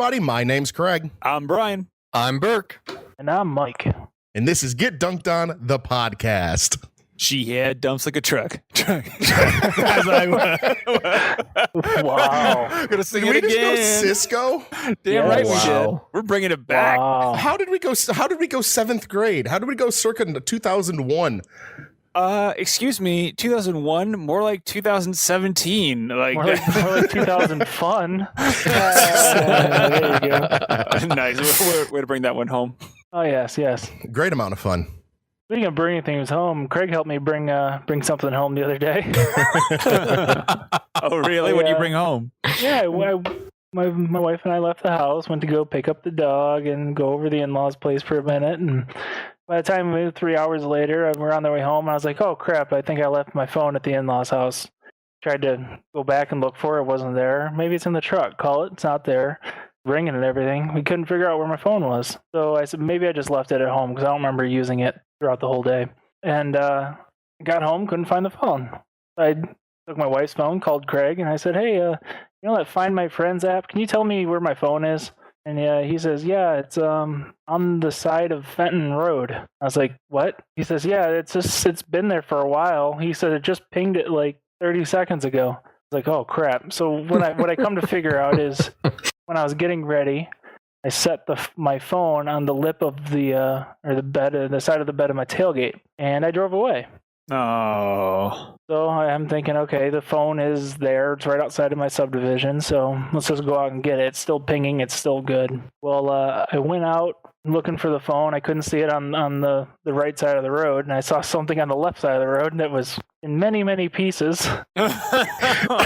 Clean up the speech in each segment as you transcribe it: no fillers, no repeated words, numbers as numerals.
everybody. My name's Craig. I'm Brian. I'm Burke. And I'm Mike. And this is Get Dunked On, the podcast. She had dumps like a truck. Wow. Gonna sing Did it we again. just go Cisco? Damn right we Wow. did. We're bringing it back. Wow. How did we go seventh grade? How did we go circa 2001? Excuse me, 2001, more like 2017. More like 2000 fun. There you go. Nice. Way to bring that one home. Oh, yes. Great amount of fun. Speaking of bringing things home, Craig helped me bring something home the other day. Oh, really? What do you bring home? Yeah, my wife and I left the house, went to go pick up the dog and go over the in-laws' place for a minute. And by the time we 3 hours later, we're on the way home. And I was like, oh, crap, I think I left my phone at the in-laws' house. Tried to go back and look for it. It wasn't there. Maybe it's in the truck. Call it. It's not there. Ringing and everything. We couldn't figure out where my phone was. So I said, maybe I just left it at home because I don't remember using it throughout the whole day. And got home, couldn't find the phone. I took my wife's phone, called Craig, and I said, hey, you know that Find My Friends app? Can you tell me where my phone is? And he says, yeah, it's on the side of Fenton Road. I was like, what? He says, yeah, it's been there for a while. He said it just pinged it like 30 seconds ago. I was like, oh crap. So what I come to figure out is when I was getting ready, I set my phone on the lip of the side of the bed of my tailgate, and I drove away. Oh. So I'm thinking, okay, the phone is there. It's right outside of my subdivision, so let's just go out and get it. It's still pinging. It's still good. Well, I went out looking for the phone. I couldn't see it on the right side of the road, and I saw something on the left side of the road, and it was in many, many pieces. Oh,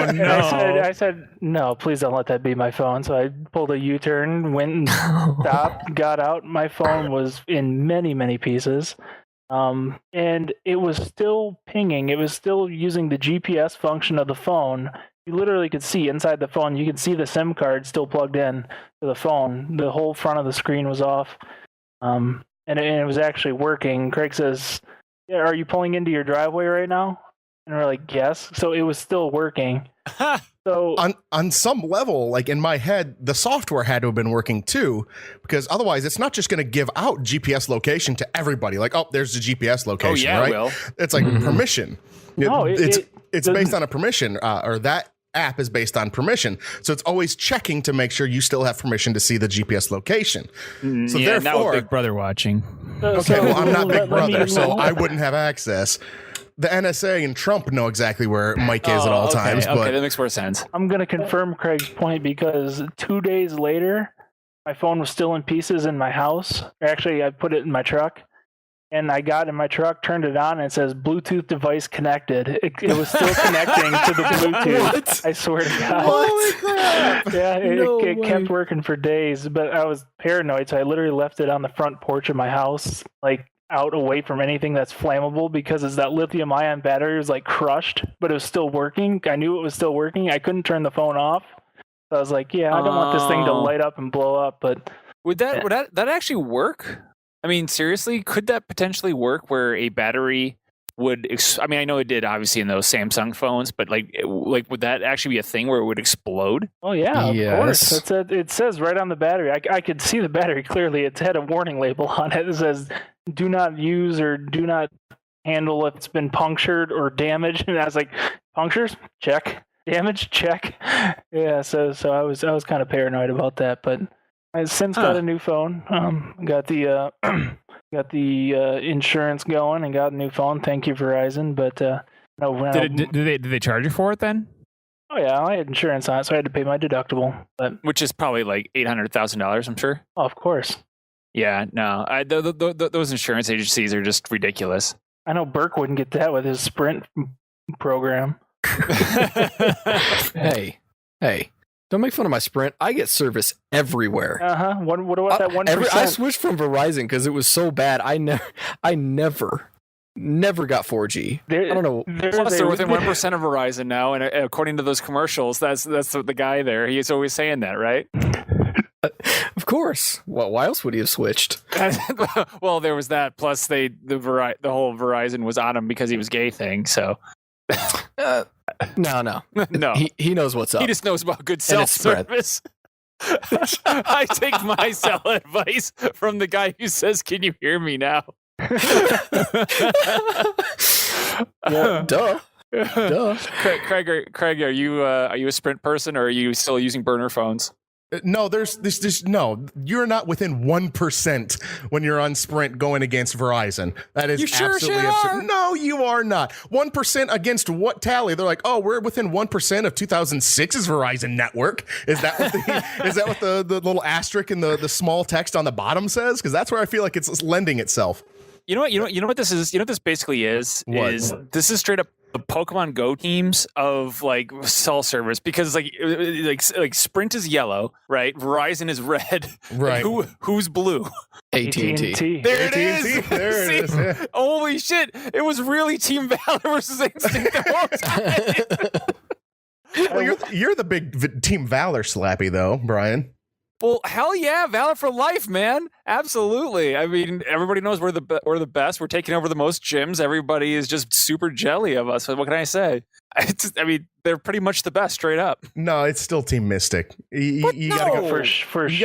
And no. I said, no, please don't let that be my phone. So I pulled a U-turn, went and stopped, got out. My phone was in many, many pieces. And it was still pinging. It was still using the GPS function of the phone. You literally could see inside the phone. You could see the SIM card still plugged in to the phone. The whole front of the screen was off. And it was actually working. Craig says, yeah, are you pulling into your driveway right now? And we're like, yes. So it was still working. So On some level, like in my head, the software had to have been working too, because otherwise it's not just going to give out GPS location to everybody. Like, oh, there's the GPS location, Oh, yeah, right? Will. It's like permission. No, it's doesn't- based on a permission, or that app is based on permission. So it's always checking to make sure you still have permission to see the GPS location. So Yeah, now therefore, with Big Brother watching. okay, well, I'm not Big let me- Brother, so I wouldn't have access. The NSA and Trump know exactly where Mike is at all okay, times, okay, but that makes more sense. I'm going to confirm Craig's point because 2 days later, my phone was still in pieces in my house. Actually, I put it in my truck, and I got in my truck, turned it on, and it says Bluetooth device connected. It was still connecting to the Bluetooth. What? I swear to God. holy crap! Yeah, No it way. kept working for days, but I was paranoid, so I literally left it on the front porch of my house, like out away from anything that's flammable, because as that lithium ion battery was like crushed, but it was still working. I knew it was still working. I couldn't turn the phone off. So I was like, yeah, I don't want this thing to Oh. light up and blow up, but Would that actually work? I mean, seriously, could that potentially work where a battery would? I mean, I know it did obviously in those Samsung phones, but like would that actually be a thing where it would explode? oh yeah, of Yes. course. It says right on the battery. I could see the battery clearly. It had a warning label on it that says, do not use or do not handle if it's been punctured or damaged. And I was like, punctures? Check. Damage? Check. Yeah, so I was kind of paranoid about that, but I since got a new phone. Got the insurance going and got a new phone. Thank you, Verizon. But no, Did they charge you for it then? oh yeah, I had insurance on it, so I had to pay my deductible. But Which is probably like $800,000, I'm sure. oh, of course, Yeah, no, those insurance agencies are just ridiculous. I know Burke wouldn't get that with his Sprint program. Hey, don't make fun of my Sprint. I get service everywhere. What about that 1%? I switched from Verizon because it was so bad. I never got 4G. I don't know. Plus, they're within 1% of Verizon now, and according to those commercials, that's the guy there. He's always saying that, right? Of course. Well, why else would he have switched? Well, there was that. Plus, the whole Verizon was on him because he was gay thing. So No. no, He knows what's up. he just knows about good And it's spread. self-service. I take my cell advice from the guy who says, "Can you hear me now?" Duh. Duh. Craig, are you a Sprint person, or are you still using burner phones? No, there's no. You're not within 1% when you're on Sprint going against Verizon. That is You sure absolutely shit absurd. are. No, you are not. 1% against what tally? They're like, oh, we're within 1% of 2006's Verizon network. Is that what the little asterisk in the small text on the bottom says? Because that's where I feel like it's lending itself. You know what this is? You know what this basically is? What? This is straight up the Pokemon Go teams of like cell service, because like Sprint is yellow, right? Verizon is red. Right. Who's blue? AT&T. There it AT&T, is. there it is, yeah. Holy shit! It was really Team Valor versus Instinct the whole time. Well, you're the big Team Valor slappy though, Brian. Well, hell yeah, Valor for life, man! Absolutely. I mean, everybody knows we're the best. We're taking over the most gyms. Everybody is just super jelly of us. What can I say? I mean, they're pretty much the best, straight up. No, it's still Team Mystic. You gotta go No. For sure. You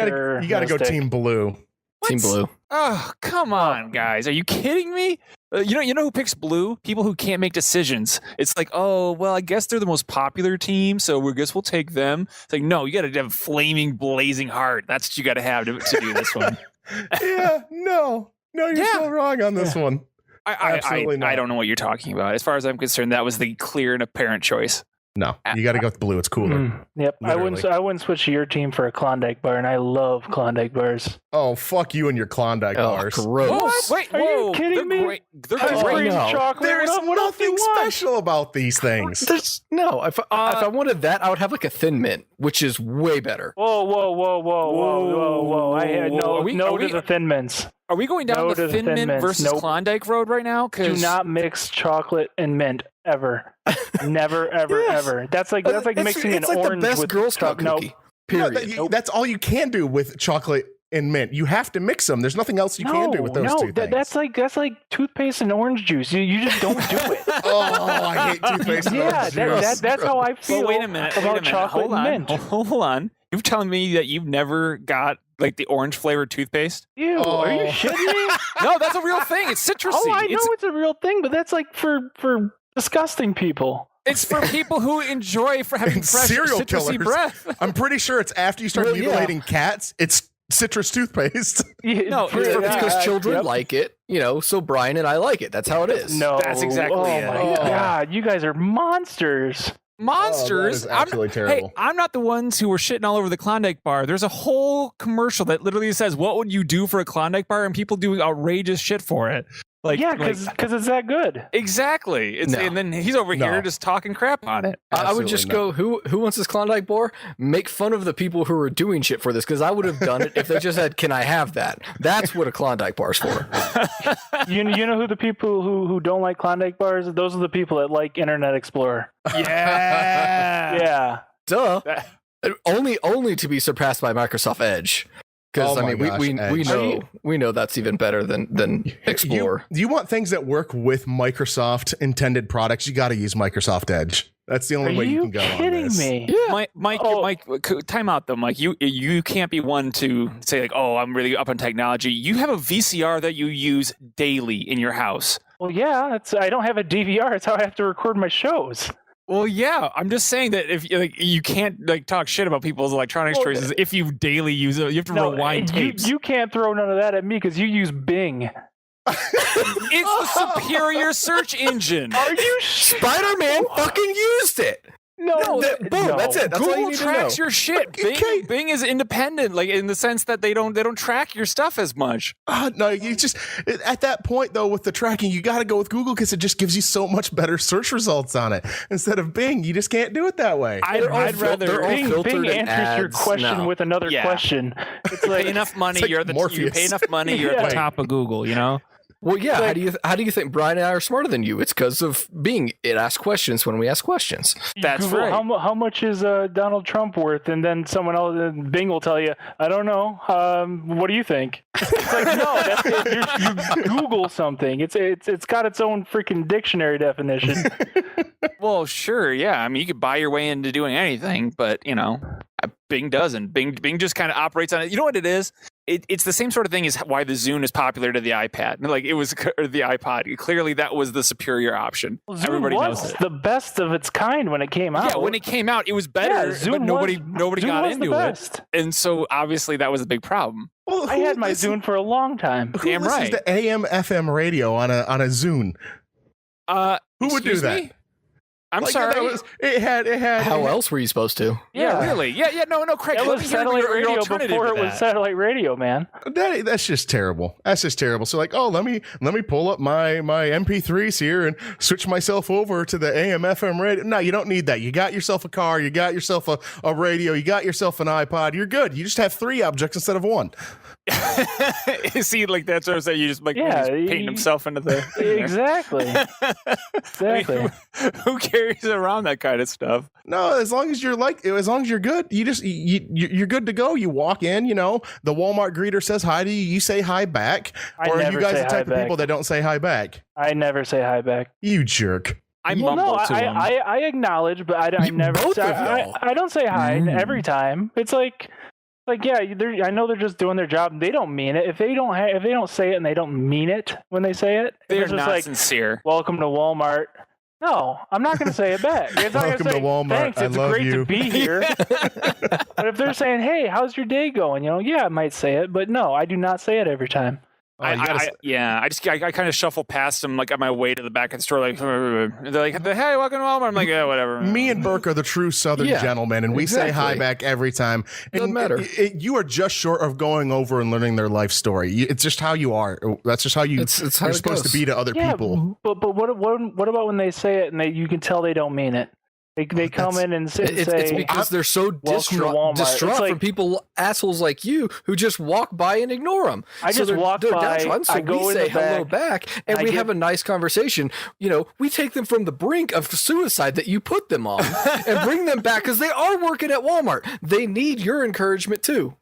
gotta go Mystic. Team Blue. Team Blue. Oh, come on, guys! Are you kidding me? You know who picks blue? People who can't make decisions. It's like, oh, well, I guess they're the most popular team, so we guess we'll take them. It's like, no, you got to have flaming, blazing heart. That's what you got to have to do this one. Yeah, no, you're Yeah. so wrong on this one. Absolutely not. I don't know what you're talking about. As far as I'm concerned, that was the clear and apparent choice. No, you got to go with blue. It's cooler. Yep. Literally. I wouldn't switch to your team for a Klondike bar, and I love Klondike bars. Oh, fuck you and your Klondike bars. Gross. Wait, Are you whoa, kidding they're me? Great. They're Ice Oh, great. cream, no. chocolate. There's what else do you nothing want? special about these things. There's no. If I wanted that, I would have like a Thin Mint, which is way better. Whoa! I had Whoa. no to the Thin Mints. Are we going down No the to the Thin Thin Mint Mints. versus Nope. Klondike road right now? Do not mix chocolate and mint ever. Never, ever, Yes. ever. That's like mixing it's an like orange the best with Girl Scout Nope. cookie. No, Period. that's all you can do with chocolate and mint. You have to mix them. There's nothing else you can do with those two things. That's like toothpaste and orange juice. You just don't do it. Oh, I hate toothpaste. and Yeah, orange juice. that's how I feel Well, wait a minute. about chocolate Hold on. and mint. Hold on. You're telling me that you've never got like the orange flavored toothpaste? Ew, are you Oh. shitting me? No, that's a real thing. It's citrusy. Oh, I know it's a real thing, but that's like for disgusting people. It's for people who enjoy for having And fresh serial citrusy killers. breath. I'm pretty sure it's after you start Well, yeah. mutilating cats. It's citrus toothpaste. No, Because children yep. like it, so Brian and I like it. That's how it is. No, That's exactly oh it. my Yeah. god, you guys are monsters. Monsters. Oh, that is absolutely terrible. Hey, I'm not the ones who were shitting all over the Klondike bar. There's a whole commercial that literally says, "What would you do for a Klondike bar?" and people do outrageous shit for it. Like, Yeah, because it's that good. exactly. It's No. And then he's over here No. just talking crap on it. I would just Absolutely go, who wants this Klondike bar? Make fun of the people who are doing shit for this, because I would have done it if they just said, "Can I have that?" That's what a Klondike bar's for. You know who the people who don't like Klondike bars? Those are the people that like Internet Explorer. Yeah. Yeah. Duh. Only to be surpassed by Microsoft Edge. Because Oh I my mean, gosh, we Edge. we know that's even better than Explorer. You want things that work with Microsoft intended products, you got to use Microsoft Edge. That's the only Are way you you can go on kidding this. me? Mike, Oh. Mike, time out though, Mike. You can't be one to say like, "Oh, I'm really up on technology." You have a VCR that you use daily in your house. Well, yeah. I don't have a DVR. It's how I have to record my shows. Well, yeah, I'm just saying that if you can't talk shit about people's electronics Well, choices if you daily use it, you have to rewind tapes. You can't throw none of that at me because you use Bing. It's the superior search engine. Are you Spider-Man fucking used it. No, Boom, no. that's it. That's all you Google need tracks to know. your shit. Bing is independent, like in the sense that they don't track your stuff as much. No, you just at that point though with the tracking, you got to go with Google because it just gives you so much better search results on it instead of Bing. You just can't do it that way. They're all I'd rather they're all Bing filtered answers in your ads question now. with another Yeah. question. It's pay like enough money. like You're you Morpheus. pay enough money. You're at Yeah. the top of Google. You know. Well, yeah. How do you think Brian and I are smarter than you? It's because of Bing. It asks questions when we ask questions. That's Google, right. How much is Donald Trump worth? And then someone else, Bing will tell you, I don't know. What do you think? It's like, no, that's it. You Google something. It's got its own freaking dictionary definition. Well, sure, yeah. I mean, you could buy your way into doing anything, but Bing doesn't. Bing just kind of operates on it. You know what it is? It's the same sort of thing as why the Zune is popular to the iPad. Like it was or the iPod. Clearly, that was the superior option. Well, Zune Everybody was knows it. the best of its kind when it came out. Yeah, when it came out, it was better, Yeah, but Zune nobody Zune got was into the it. best. And so obviously that was a big problem. Well, I who had my listen- Zune for a long time. Who Damn listens right. to AM FM radio on a Zune? Who would do Excuse that? me? I'm Like, sorry. that was- it had How else were you supposed to? Yeah, really. Yeah, no, Craig. That let was me hear satellite your radio alternative before to it was that. satellite radio, man. That's just terrible. That's just terrible. So like, oh, let me pull up my MP3s here and switch myself over to the AM FM radio. No, you don't need that. You got yourself a car. You got yourself a radio. You got yourself an iPod. You're good. You just have 3 objects instead of 1. See, like that's what I'm saying. You just like Yeah, he's painting you- himself into the Exactly. Exactly. I mean, who carries around that kind of stuff? No, as long as you're good, you're good to go. You walk in, the Walmart greeter says hi to you. You say hi back. I Or are you never guys say the hi type of back. people that don't say hi back? I never say hi back. You jerk. I Well, mumble no, to him. I acknowledge, but I You- never. both say, of y'all. I don't say hi Mm. every time. It's like yeah, I know they're just doing their job. They don't mean it. If they don't say it and they don't mean it when they say it, if They're it's just not like sincere. "Welcome to Walmart." No, I'm not going to say it back. It's not Welcome gonna to say, Walmart. Thanks, I it's love great you." to be here. But if they're saying, "Hey, how's your day going?" Yeah, I might say it, but no, I do not say it every time. Oh, you gotta I kind of shuffle past them like on my way to the back of the store. Like they're like, "Hey, welcome to Walmart." I'm like, "Yeah, whatever." Me and Burke are the true Southern Yeah, gentlemen, and we say hi exactly. back every time. And Doesn't matter. You are just short of going over and learning their life story. It's just how you are. That's just how It's how you're it supposed goes. to be to other Yeah, people. but what about when they say it and you can tell they don't mean it? They come in and say, It's because they're so "Welcome to Walmart." distraught It's like- from people, assholes like you, who just walk by and ignore them. I just walk by, downtrodden, so I go we in say the hello back, back, and I we get- have a nice conversation. We take them from the brink of suicide that you put them on, and bring them back because they are working at Walmart. They need your encouragement too.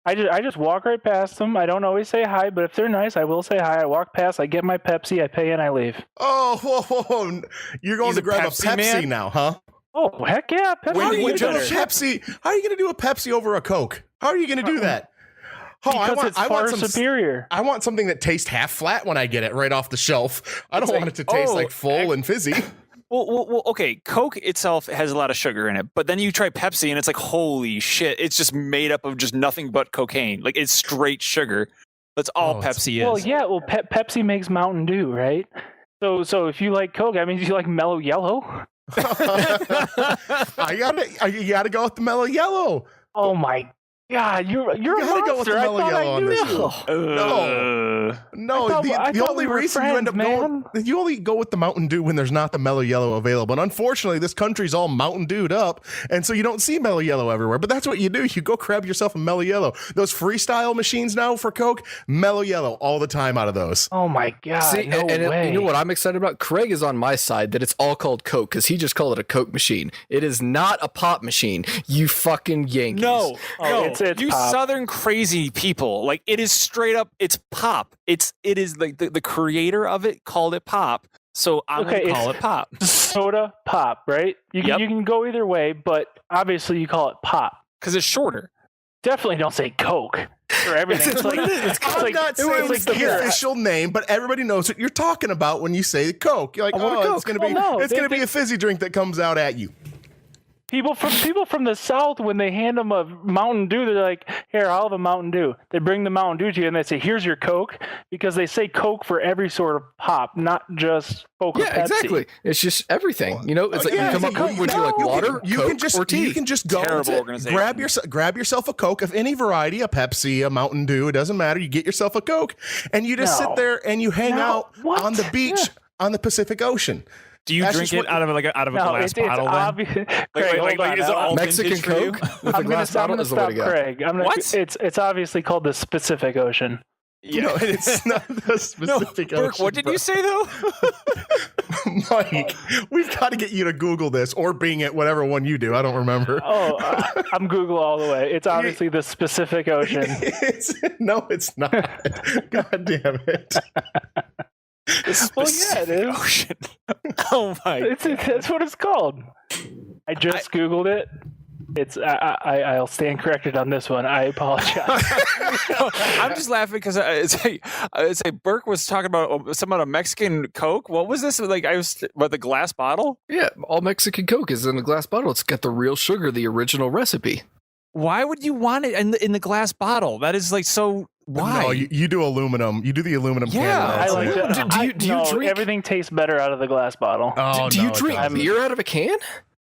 I just walk right past them. I don't always say hi, but if they're nice, I will say hi. I walk past, I get my Pepsi, I pay, and I leave. Oh, whoa. You're going He's to a grab a Pepsi Pepsi man? now, huh? Oh, heck yeah. Pepsi. How are When you you going to do a better. Pepsi? How are you going to do a Pepsi over a Coke? How are you going to do that? Oh, Because it's far superior. I want something that tastes half flat when I get it right off the shelf. I don't It's want like, it to taste oh, like full and fizzy. Well, okay. Coke itself has a lot of sugar in it, but then you try Pepsi and it's like, holy shit! It's just made up of just nothing but cocaine. Like it's straight sugar. That's all Oh, it's- Pepsi is. Well, yeah. Well, Pepsi makes Mountain Dew, right? So if you like Coke, that means you like Mellow Yellow. You gotta go with the mellow yellow. Oh my God, you're a gotta go with the monster. I Mellow thought Yellow I on this knew. one. No, I thought the we only were reason you end up friends, going, you only go with the Mountain Dew when there's not the mellow yellow available. And unfortunately, this country's all Mountain Dewed up, and so you don't see mellow yellow everywhere. But that's what you do. You go grab yourself a mellow yellow. Those freestyle machines now for Coke, mellow yellow all the time out of those. Oh my God, See, no and way. you know what I'm excited about? Craig is on my side that it's all called Coke because he just called it a Coke machine. It is not a pop machine. You fucking Yankees. No, Oh, no, it's you pop. Southern crazy people. Like it is straight up. It's pop. It is like the creator of it called it pop. So I'm Okay, gonna call it's- it pop Soda pop, right? You Yep. can go either way, but obviously you call it pop. because it's shorter. Definitely don't say Coke for everything. It's what it is. It's I'm like- not saying it's it's like the the official name, but everybody knows what you're talking about when you say Coke. You're like, I want a oh, Coke. it's gonna be Well, no, it's gonna be a fizzy drink that comes out at you. People from the South, when they hand them a Mountain Dew, they're like, "Here, I'll have a Mountain Dew." They bring the Mountain Dew to you and they say, "Here's your Coke," because they say Coke for every sort of pop, not just Coke or Yeah, Pepsi. exactly. It's just everything. It's like Yeah, you come up you- with, would you like you water, can, you Coke, can just or tea? you can just go Terrible to- organization. grab yourself a Coke of any variety, a Pepsi, a Mountain Dew, it doesn't matter. You get yourself a Coke and you just No. sit there and you hang No. out What? on the beach Yeah. on the Pacific Ocean. Do you That's drink just it what- out of a No, glass it's bottle? Then? obvious. Craig, hold on. is it all Mexican vintage for you? Coke with a I'm glass gonna bottle is the way stop to go. Craig. What? It's obviously called the Pacific Ocean. No, it's not the No, specific Burke, ocean. what did you say though? Mike, we've got to get you to Google this or Bing it, whatever one you do. I don't remember. Oh, I'm Google all the way. It's obviously the Pacific Ocean. No, it's not. God damn it. Well, yeah, it is. Ocean. Oh my! That's what it's called. I just Googled it. I'll stand corrected on this one. I apologize. I'm just laughing because it's like Burke was talking about something about a Mexican Coke. What was this? Like I was about the glass bottle. Yeah, all Mexican Coke is in a glass bottle. It's got the real sugar, the original recipe. Why would you want it in the glass bottle? That is like so. Why? No, you do aluminum. You do the aluminum can. Yeah. I like Do- that. do you- do you No, drink- everything tastes better out of the glass bottle. Oh, Do you no, it drink doesn't. beer out of a can?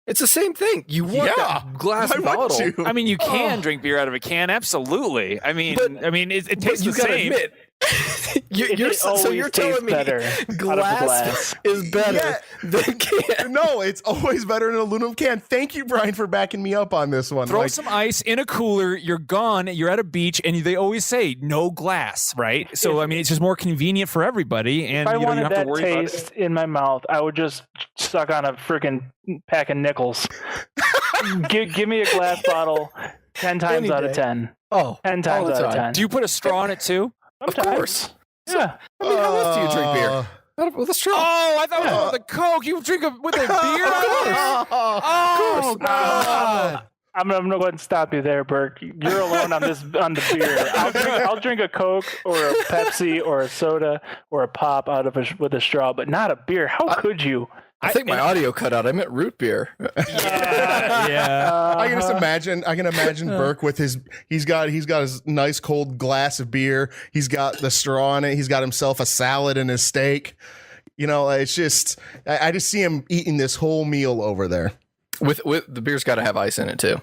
It's the same thing. You want Yeah. that glass Why wouldn't bottle. you? I mean, you can drink beer out of a can, absolutely. I mean, But- it But tastes you the gotta same. admit, so always you're tastes telling me better out of the glass glass. is better Yeah. than can? No, it's always better in an aluminum can. Thank you, Brian, for backing me up on this one. Throw Like, some ice in a cooler. You're gone. You're at a beach, and they always say no glass, right? So I mean, it's just more convenient for everybody, and If I you don't wanted have to that worry about it. taste in my mouth, I would just suck on a freaking pack of nickels. give me a glass bottle 10 times Any out of day. 10. Oh, 10 times all the out of time. 10. Do you put a straw in it too? Of Sometimes. course. Yeah. I mean, how else do you drink beer? Not with a straw. Oh, I thought it was with the Coke. You drink it with a beer? Oh, God. I'm gonna go ahead and stop you there, Burke. You're alone on the beer. I'll drink a Coke or a Pepsi or a soda or a pop with a straw, but not a beer. How could you? I think my audio cut out. I meant root beer. Yeah. I can just imagine. I can imagine Burke with his. He's got his nice cold glass of beer. He's got the straw in it. He's got himself a salad and his steak. You know, it's just. I just see him eating this whole meal over there. With the beer's got to have ice in it too.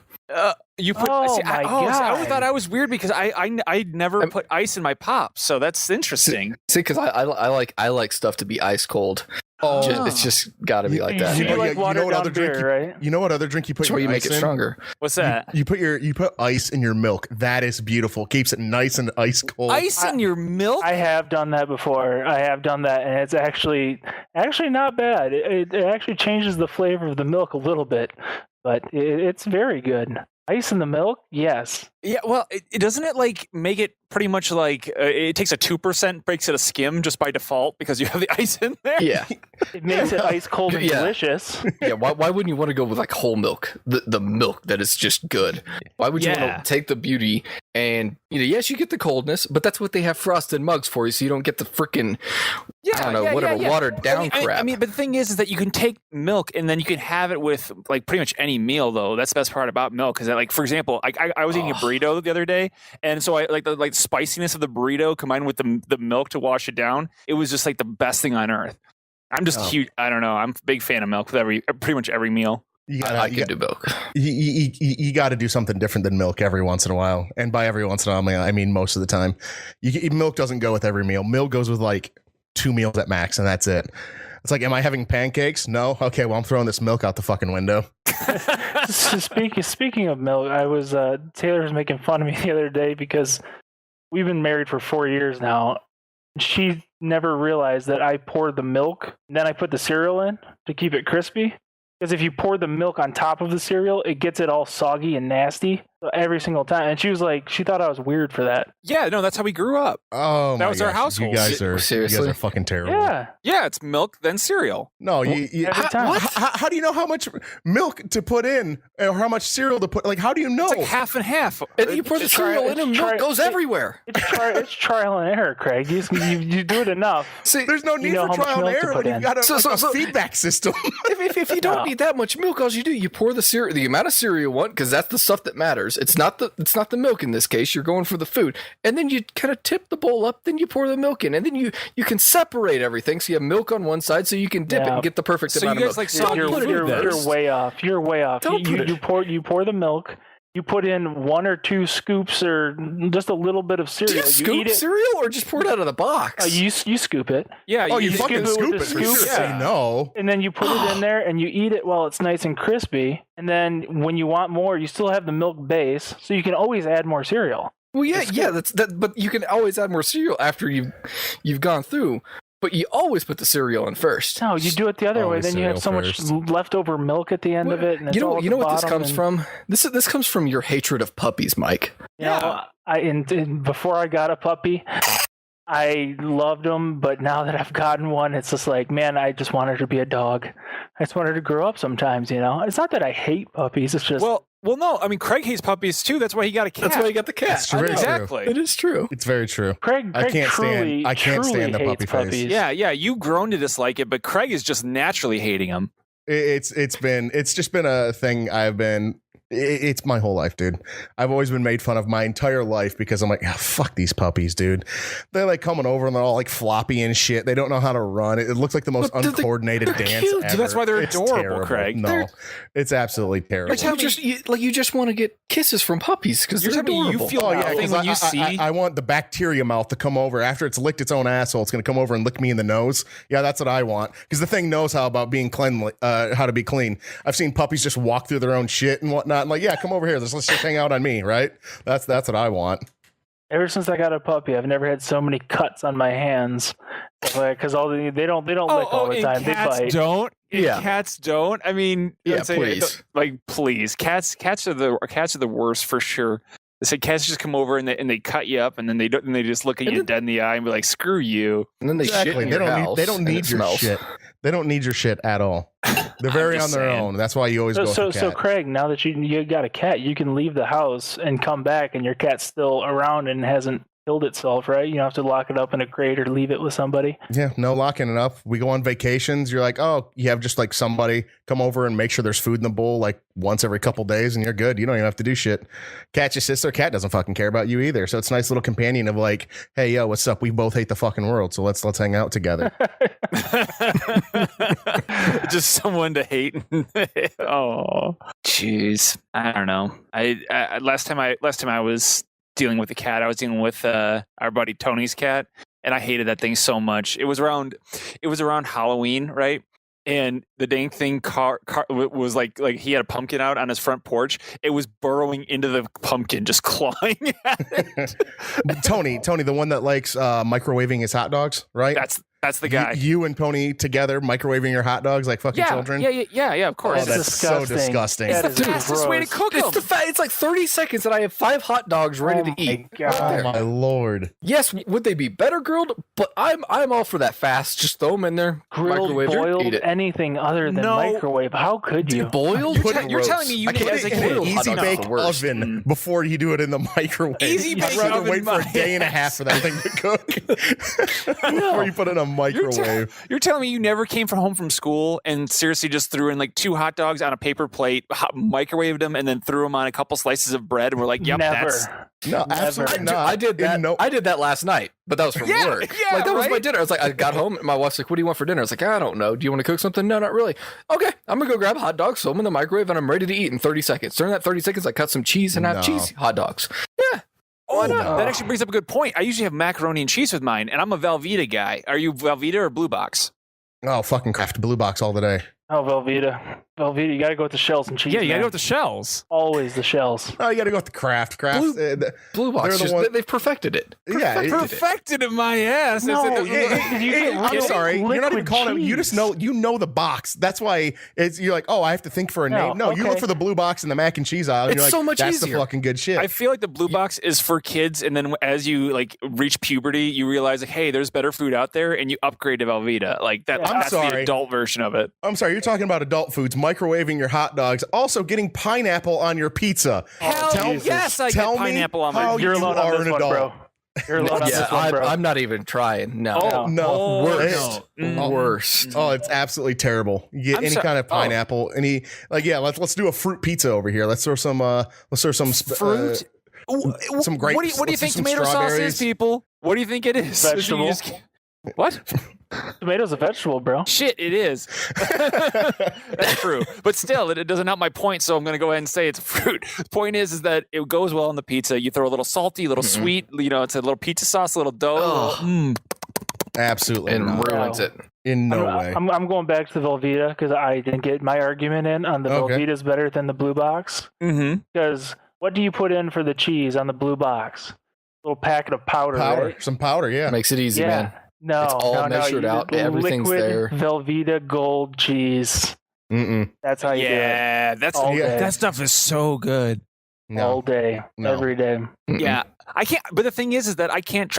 You put. Oh, see, my I always God. thought I was weird because I never put ice in my pop, so that's interesting. See, because I like stuff to be ice cold. Oh, It's just got to be like that. You know, like you watered know what down other drink beer, right? You know what other drink you put That's where your you make ice it in? stronger. What's that? You put ice in your milk. That is beautiful. Keeps it nice and ice cold. Ice in your milk? I have done that before. I have done that, and it's actually not bad. It actually changes the flavor of the milk a little bit, but it's very good. Ice in the milk? Yes. Yeah, well, doesn't it like make it pretty much like it takes a 2%, breaks it a skim just by default because you have the ice in there? Yeah, It makes it ice cold and Yeah. delicious. yeah. Why wouldn't you want to go with like whole milk? The milk that is just good. Why would you Yeah. want to take the beauty and yes, you get the coldness, but that's what they have frosted mugs for you, so you don't get the freaking I don't know, whatever, watered down crap. I mean, but the thing is that you can take milk and then you can have it with like pretty much any meal, though. That's the best part about milk. Because, like, for example, I was eating a burrito the other day, and so I like the spiciness of the burrito combined with the milk to wash it down. It was just like the best thing on earth. I'm just huge. I don't know. I'm a big fan of milk with pretty much every meal. I can do milk. You got to do something different than milk every once in a while. And by every once in a while, I mean most of the time. Milk doesn't go with every meal. Milk goes with like 2 meals at max, and that's it. It's like, am I having pancakes? No. Okay, well, I'm throwing this milk out the fucking window. Speaking of milk, I was Taylor was making fun of me the other day because we've been married for 4 years now. She never realized that I poured the milk and then I put the cereal in to keep it crispy. Because if you pour the milk on top of the cereal, it gets it all soggy and nasty every single time. And she was like, she thought I was weird for that. Yeah, no, that's how we grew up. Oh, That my was our gosh. household. You guys are Seriously? fucking terrible. Yeah. Yeah, it's milk then cereal. No, Every time. how do you know how much milk to put in or how much cereal to put? Like, how do you know? It's like half and half. And then you pour the cereal in, and milk goes everywhere. It's trial and error, Craig. You do it enough. See, There's no need know for how much trial and milk to error put when you've in. got a feedback system. if you don't No. need that much milk, all you do, you pour the cereal, the amount of cereal you want, because that's the stuff that matters. It's not the milk in this case. You're going for the food, and then you kind of tip the bowl up, then you pour the milk in, and then you can separate everything. So you have milk on one side, so you can dip it Yeah. and get the perfect So amount you of guys milk. like soggy Don't put it in food then. there. You're way off. You're way off. Don't put it- You pour the milk. You put in 1 or 2 scoops or just a little bit of Do cereal. you You scoop eat it. cereal or just pour it out of the box? You scoop it, Yeah, Oh, you just fucking give it with scoop the it for scoop. sure. Yeah. So you know. and then you put it in there, and you eat it while it's nice and crispy. And then when you want more, you still have the milk base, so you can always add more cereal. Well, yeah, that's that. But you can always add more cereal after you've gone through. But you always put the cereal in first. No, you do it the other way. Always Then you have so cereal much first. leftover milk at the end of it. And it's all at You the know what this bottom, comes and, from? This comes from your hatred of puppies, Mike. You know, before I got a puppy, I loved them, but now that I've gotten one, it's just like, man, I just want her to be a dog. I just want her to grow up sometimes, you know? It's not that I hate puppies, it's just, Well, Well, no, I mean Craig hates puppies too. That's why he got a cat. That's why you got the cat. That's I very know. true. Exactly. It is true. It's very true. Craig I can't truly, stand- I can't truly stand the hates puppy face. puppies. Yeah, you've grown to dislike it, but Craig is just naturally hating him. It's just been a thing I've been. It's my whole life, dude. I've always been made fun of my entire life because I'm like, fuck these puppies, dude. They're like coming over and they're all like floppy and shit. They don't know how to run. It looks like the most But they're uncoordinated dance cute. ever. That's why they're It's adorable, terrible. Craig. No, it's absolutely terrible. You just want to get kisses from puppies because You're they're telling me you adorable. feel Oh yeah, nothing 'cause when you see. I want the bacteria mouth to come over after it's licked its own asshole. It's going to come over and lick me in the nose. Yeah, that's what I want because the thing knows how to be clean. I've seen puppies just walk through their own shit and whatnot. I'm like, yeah, come over here. Let's just hang out on me, right? That's what I want. Ever since I got a puppy, I've never had so many cuts on my hands. Because they don't lick all the and time. They cats bite. don't. And Yeah. cats don't. I mean, Yeah, I'd say, please. like, please, cats are the worst for sure. They say cats just come over and they cut you up and then they just look at And you then- dead in the eye and be like, screw you. And then they shit in They your don't house. need. They don't and it need your smells. shit. They don't need your shit at all. They're very on just their saying. own. That's why you always go So with the cat. Craig, now that you got a cat, you can leave the house and come back, and your cat's still around and hasn't killed itself, right? You don't have to lock it up in a crate or leave it with somebody. Yeah, no locking it up. We go on vacations. You're like, oh, you have just like somebody come over and make sure there's food in the bowl like once every couple days, and you're good. You don't even have to do shit. Cat's your sister. Cat doesn't fucking care about you either. So it's a nice little companion of like, hey, yo, what's up? We both hate the fucking world, so let's hang out together. Just someone to hate. Oh, jeez. I don't know. I last time I was dealing with a cat, I was dealing with our buddy Tony's cat, and I hated that thing so much. It was around Halloween, right? And the dang thing was like he had a pumpkin out on his front porch. It was burrowing into the pumpkin, just clawing at it. Tony, the one that likes microwaving his hot dogs, right? That's the guy. You and Tony together microwaving your hot dogs like fucking children. Yeah, of course. Oh, that's so disgusting. It's That the is fastest way to gross. cook them. It's like 30 seconds and I have 5 hot dogs ready to eat. Oh my lord. Yes, would they be better grilled? But I'm all for that fast. Just throw them in there, Grilled, microwave it, boiled, eat it. anything other than No. microwave. How could you? Boiled? You're telling me you I can't as a Put it in kid, an easy hot dogs bake are the worst. oven before you do it in the microwave. Easy I'd bake rather oven, wait for a my day and a ass. half for that thing to cook before you put it in a microwave. You're telling me you never came from home from school and seriously just threw in like 2 hot dogs on a paper plate, microwaved them, and then threw them on a couple slices of bread, and we're like, "Yep, Never. that's No, absolutely not. I did that. I did that last night, but that was from Yeah, work. yeah, Like that was my right? dinner. I was like, I got home, and my wife's like, "What do you want for dinner?" I was like, "I don't know. Do you want to cook something?" No, not really. Okay, I'm gonna go grab a hot dog, throw them in the microwave, and I'm ready to eat in 30 seconds. During that 30 seconds, I cut some cheese and have No. cheese hot dogs. Yeah, Oh, not? that actually brings up a good point. I usually have macaroni and cheese with mine, and I'm a Velveeta guy. Are you Velveeta or Blue Box? Oh, fucking Kraft Blue Box all the day. Oh, Velveeta. You got to go with the shells and cheese. Yeah, you gotta man. go with the shells. Always the shells. Oh, you got to go with the Kraft. Kraft. Blue Box. They're the Just, one- they've perfected it. Yeah, Perfected in my ass. No, I'm Liquid sorry. You're not even calling it. You cheese. just know the box. That's why you're like, oh, I have to think for a No, name. No, you okay. look for the blue box in the mac and cheese aisle. And It's you're like, so much that's easier. the fucking good shit. I feel like the Blue Box is for kids, and then as you like reach puberty, you realize like, hey, there's better food out there, and you upgrade to Velveeta. Like that. Yeah. I'm That's the sorry. adult version of it. I'm sorry. You're talking about adult foods, microwaving your hot dogs, also getting pineapple on your pizza. Hell Jesus. yes, I Tell get me pineapple on how my. You're you alone are on this an one, adult. bro. You're alone on Yeah, this one, bro. I'm not even trying. No. Oh, No, oh, worst. no. Worst. Oh, it's absolutely terrible. You get I'm any so- kind of pineapple, any like let's do a fruit pizza over here. Let's throw some Fruit. some grapes. What do you Let's do think some tomato sauce strawberries. is, people? What do you think it is? Vegetable. You just- What? Tomato's a vegetable, bro. Shit, it is. That's true. But still, it doesn't help my point, so I'm going to go ahead and say it's fruit. The point is that it goes well on the pizza. You throw a little salty, a little sweet, it's a little pizza sauce, a little dough. Ugh. Absolutely And not. ruins Wow. it. In no way. I'm going back to the Velveeta because I didn't get my argument in on the Okay. Velveeta's better than the Blue Box. Mm-hmm. Because what do you put in for the cheese on the Blue Box? Little packet of powder, right? Some powder, yeah. Makes it easy, Yeah. man. No, It's all no, measured you out. did Everything's liquid there. Velveeta gold cheese. Mm-mm. That's how you do it. Yeah, All yeah, day. that stuff is so good. all day, No. every day. Yeah, I can't. But the thing is that I can't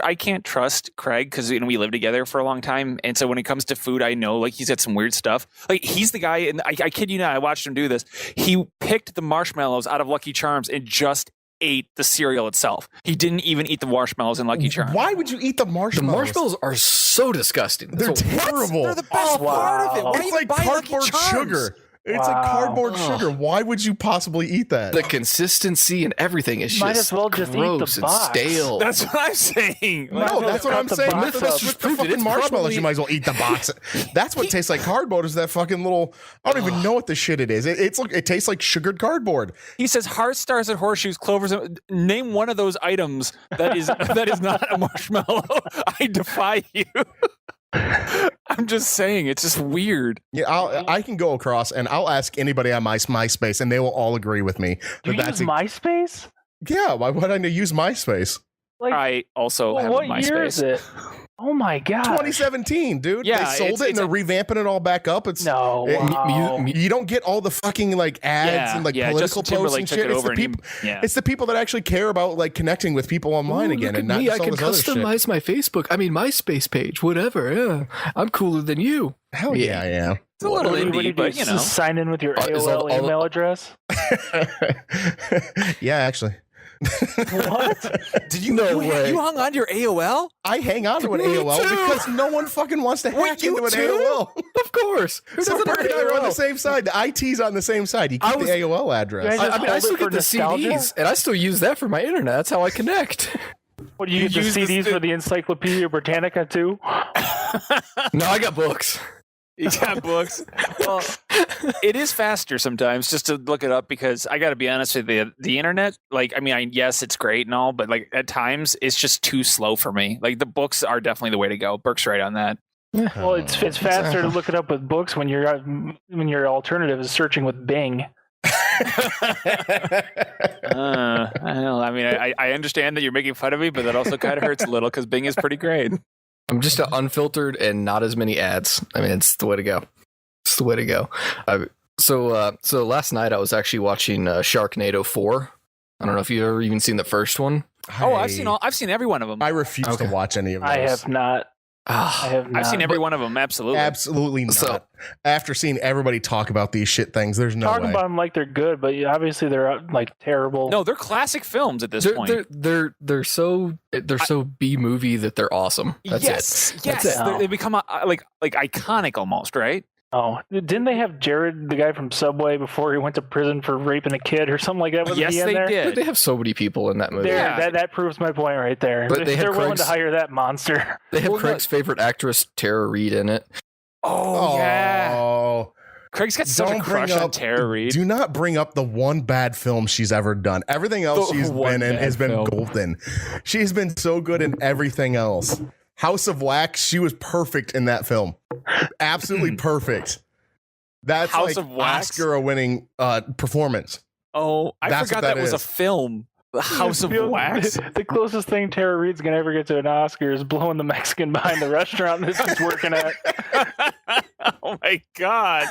trust Craig because we lived together for a long time, and so when it comes to food, I know like he's got some weird stuff. Like he's the guy, and I kid you not, I watched him do this. He picked the marshmallows out of Lucky Charms and just ate the cereal itself. He didn't even eat the marshmallows in Lucky Charms. Why would you eat the The marshmallows? marshmallows are so disgusting. They're So- terrible. They're the best Oh, part of it. wow. Why do It's you like buy Lucky cardboard Charms? sugar. It's like Wow. cardboard Ugh. sugar. Why would you possibly eat that? the consistency and everything is Might just as well just eat the gross and box. stale. That's what I'm saying. Might as No, well that's just what I'm cut the saying. box With up. the, Just with the prove it. fucking It's marshmallows, probably- you might as well eat the box. That's what tastes like cardboard. Is that fucking little? I don't even know what the shit it is. It tastes like sugared cardboard. He says heart stars and horseshoes, clovers. Name one of those items that is not a marshmallow. I defy you. I'm just saying, it's just weird. Yeah, I can go across and I'll ask anybody on my MySpace, and they will all agree with me You that use that's MySpace? yeah. Why would I use MySpace? Like, I also have a what year is MySpace. it? Oh my god! 2017, dude. Yeah, they sold it's- it and they're revamping it all back up. It's No, it- wow. you don't get all the fucking like ads and like political Justin posts Timberlake and took shit. it It's over the and he- people. yeah. It's the people that actually care about like connecting with people online Ooh, again, look and at not me. just I all can this other shit. customize my Facebook. I mean, MySpace page, whatever. Yeah, I'm cooler than you. Hell yeah, yeah. It's a little What do you indie, do? but you know. Just sign in with your Is AOL all- email address. Yeah, actually. What? Did you No way. you hung on to your AOL? I hang on to an Me AOL too. because no one fucking wants to hack you into an too? AOL. Of course. Who So doesn't Bert have and I are on the AOL? same side. The IT's on the same side. You I keep was- the AOL address. Guys- I mean, I Hold still it for get the nostalgia? CDs, and I still use that for my internet. That's how I connect. What do you You get the use the CDs for the Encyclopedia Britannica too? No, I got books. You got books. Well, it is faster sometimes just to look it up because I got to be honest with you. The internet, like, I mean, yes, it's great and all, but like at times it's just too slow for me. Like the books are definitely the way to go. Burke's right on that. Well, it's faster to look it up with books when your alternative is searching with Bing. I don't know. I mean, I understand that you're making fun of me, but that also kind of hurts a little because Bing is pretty great. I'm just unfiltered and not as many ads. I mean, it's the way to go. It's the way to go. So last night I was actually watching Sharknado 4. I don't know if you've ever even seen the first one. Oh, I've seen every one of them. I refuse Okay. to watch any of those. I have not. I Ah, have not. I've seen every one of them. Absolutely. Absolutely not. So- After seeing everybody talk about these shit things, there's no Talking way. about them like they're good, but obviously they're like terrible. No, they're classic films at this they're, point. they're so B movie that they're awesome. That's yes, it. yes, That's it. They become like iconic almost, right? Oh, didn't they have Jared, the guy from Subway, before he went to prison for raping a kid or something like that? Wasn't Yes, he in they there? did. But they have so many people in that movie. There, Yeah. that proves my point right there. But they have They're willing to Craig's- hire that monster. They have Well, no- Craig's favorite actress, Tara Reid, in it. Oh, yeah. Oh, Craig's got such a Don't crush bring on up- Tara Reid. do not bring up the one bad film she's ever done. Everything else The she's one been in bad has been film. golden. She's been so good in everything else. House of Wax, she was perfect in that film. Absolutely perfect. That's House like of Wax? Oscar-winning performance. Oh, I That's forgot what that that was a is. film. The House of The- Wax. The closest thing Tara Reid's gonna ever get to an Oscar is blowing the Mexican behind the restaurant that she's working at. Oh my god.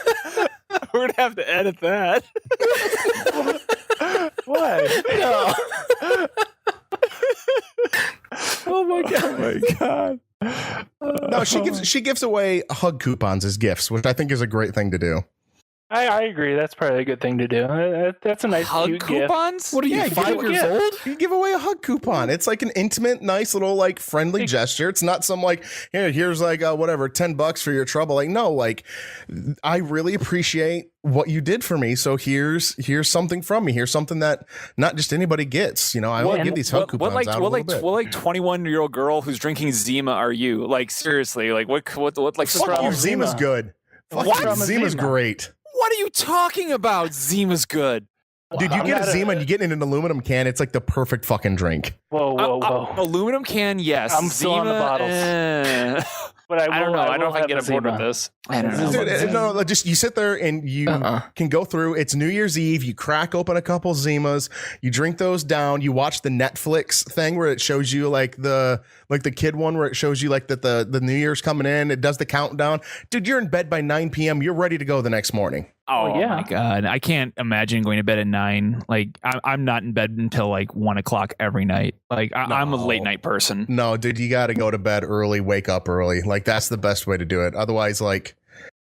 We're gonna have to edit that. Why? No. Oh my god. Oh my god. No, she gives away hug coupons as gifts, which I think is a great thing to do. I agree. That's probably a good thing to do. That's a nice Hug cute gift. coupons? What are you, Yeah, 5 years yeah. old? You give away a hug coupon. It's like an intimate, nice little like friendly gesture. It's not some like here's like whatever $10 for your trouble. Like no, like I really appreciate what you did for me. So here's something from me. Here's something that not just anybody gets. You know, I want to and give these hug coupons out a little bit. what 21-year-old girl who's drinking Zima are you? Like seriously, like what like the Fuck you, problem? Zima's Zima. good. Fuck What's you, wrong with Zima's Zima? great. what are you talking about? Zima's good. Dude, you I'm get a not Zima and you get in an aluminum can. It's like the perfect fucking drink. Whoa, whoa. Aluminum can, yes. I'm still on the bottles. But I don't know. I don't know if I can get have a on board with Zima. this. I don't know. Dude, no, just you sit there and you can go through. It's New Year's Eve. You crack open a couple Zimas. You drink those down. You watch the Netflix thing where it shows you like the kid one where it shows you like that the New Year's coming in. It does the countdown. Dude, you're in bed by 9 p.m. You're ready to go the next morning. Oh yeah. my god, I can't imagine going to bed at 9. Like I'm not in bed until like 1 o'clock every night. Like I'm a No. late night person. No, dude, you got to go to bed early, wake up early. Like that's the best way to do it. Otherwise, like,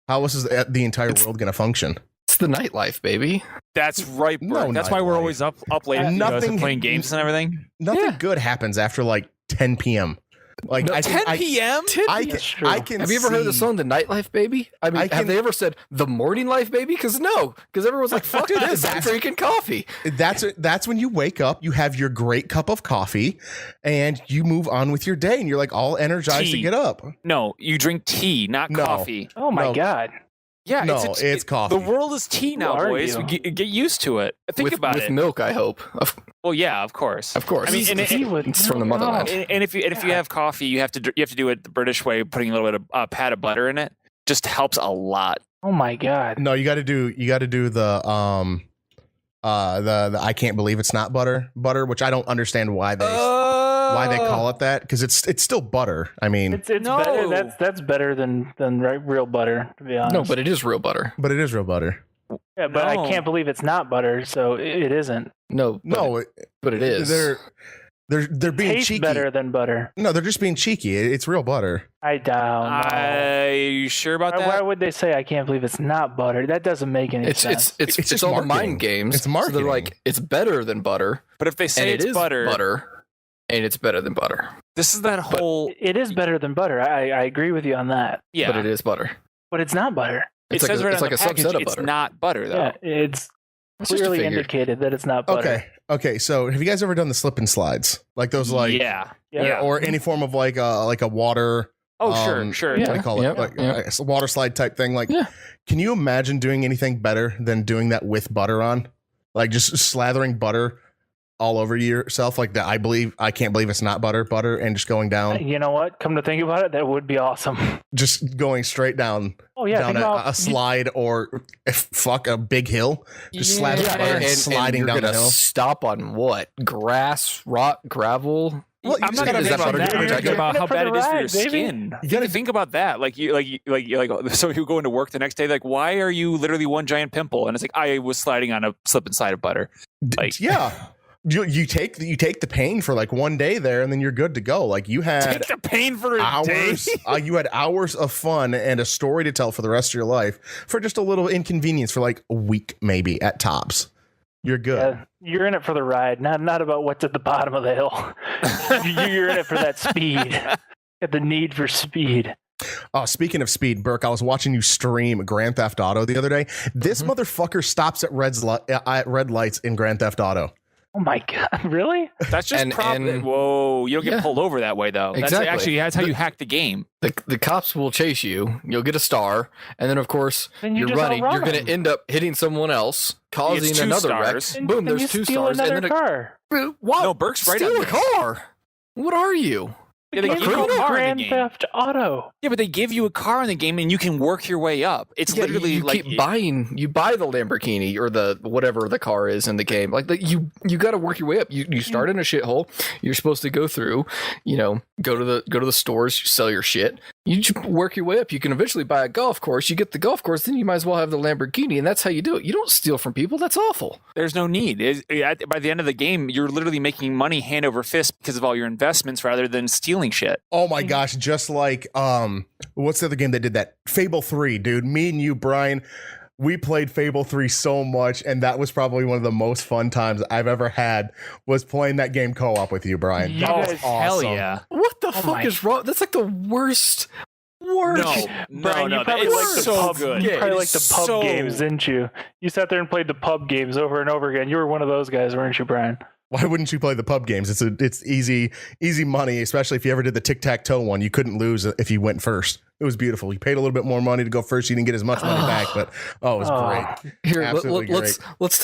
how is the entire world going to function? It's the nightlife, baby. That's right, Bert. No That's why we're nightlife. always up late. Nothing- Playing games and everything. Nothing good happens after like 10 p.m. Like No, I think 10 p.m. I That's can, true. I can. Have you ever heard the see- song "The Nightlife Baby"? I mean, I can- have they ever said "The Morning Life Baby"? Because no, because everyone's like, "Fuck this, I'm that's- drinking coffee." That's when you wake up, you have your great cup of coffee, and you move on with your day, and you're like all energized to Tea. get up. No, you drink tea, not No. coffee. Oh my No. god. Yeah, No, it's coffee. The world is tea now, Who are boys. you? Get used to it. Think with, about with it. milk, I hope. Well, yeah, of course. Of course. I mean, and Tea with it's from the milk? motherland. Oh. And if you have coffee, you have to do it the British way, putting a little bit of pat of butter in it. Just helps a lot. Oh my god. No, you got to do the I can't believe it's not butter, which I don't understand why they call it that, because it's still butter. I mean, It's No. better. That's better than real butter, to be honest. No, but it is real butter. but it is real butter. yeah, but I No. can't believe it's not butter, so it isn't. No, No, but it is. they're being Tastes cheeky. better than butter. No, they're just being cheeky. It's real butter. I doubt. Are you sure about Why that? would they say I can't believe it's not butter? That doesn't make any It's sense. it's It's just all the marketing. mind games. It's So marketing. they're like, it's better than butter, But if they and say it it's is butter, and it's better than butter. this is that whole. It is better than butter. I agree with you on that. Yeah, But it is butter. But it's not butter. it It's like says a, right it's on like the a package. subset of It's butter. not butter though. Yeah, it's It's just a clearly figure. indicated that it's not butter. Okay. So have you guys ever done the slip and slides? Like those yeah. or any form of like a water Oh, Um, sure. what do Yeah. you call it? Yep. Like Yep. it's a water slide type thing. Like, Yeah. can you imagine doing anything better than doing that with butter on? Like just slathering butter all over yourself like that. I can't believe it's not butter, and just going down, You know what? Come to think about it, that would be awesome. just going straight down, Oh yeah, down think about a slide or fuck a big hill. Just slather Yeah. butter and sliding you're down the gonna hill. stop on what? Grass, rock, gravel. Well, you I'm just not gotta even make thinking sure about that. you're I'm gonna thinking about how for bad the it is for your ride, baby. skin. You gotta- Think about that. Like so you go into work the next day. Like, why are you literally one giant pimple? And it's like I was sliding on a slip and slide of butter. Like, Yeah. You take the pain for like one day there, and then you're good to go. Like you had take the pain for a day. hours. You had hours of fun and a story to tell for the rest of your life for just a little inconvenience for like a week, maybe at tops. You're good. Yeah, you're in it for the ride, not about what's at the bottom of the hill. You're in it for that speed. Got the need for speed. Oh, speaking of speed, Burke, I was watching you stream Grand Theft Auto the other day. This motherfucker stops at red lights in Grand Theft Auto. Oh my god, really? That's just And- probably. and- Whoa, you don't get Yeah. pulled over that way though. Exactly. That's how you hack the game. The cops will chase you. You'll get a star, and then of course Then you you're just running. outrun You're going to them. end up hitting someone else, causing two another stars. wreck. Boom! Then There's you two steal stars, and another then car. what? No, Burke's right Steal on a this. car. What are you? Yeah, they Game give you a called car in the Grand game. Theft Auto. Yeah, but they give you a car in the game, and you can work your way up. It's Yeah, literally you like keep buying. You buy the Lamborghini or the whatever the car is in the game. Like you got to work your way up. You start in a shithole. You're supposed to go through. Go to the stores, sell your shit. You just work your way up. You can eventually buy a golf course. You get the golf course, then you might as well have the Lamborghini, and that's how you do it. You don't steal from people. That's awful. there's no need. By the end of the game, you're literally making money hand over fist because of all your investments rather than stealing shit. Oh my gosh, just like what's the other game that did that? Fable 3, dude. Me and you, Brian, we played Fable 3 so much, and that was probably one of the most fun times I've ever had was playing that game co-op with you, Brian. You That was guys- Hell awesome. yeah! What the Oh fuck my- is wrong? That's like the worst. No, Brian, no, you probably it's liked the so pub, good. You Yeah, probably It liked the is pub so- games, didn't you? You sat there and played the pub games over and over again. You were one of those guys, weren't you, Brian? Why wouldn't you play the pub games? It's easy money, especially if you ever did the tic-tac-toe one. You couldn't lose if you went first. It was beautiful. You paid a little bit more money to go first. You didn't get as much money back, but it was great. Here, Absolutely let's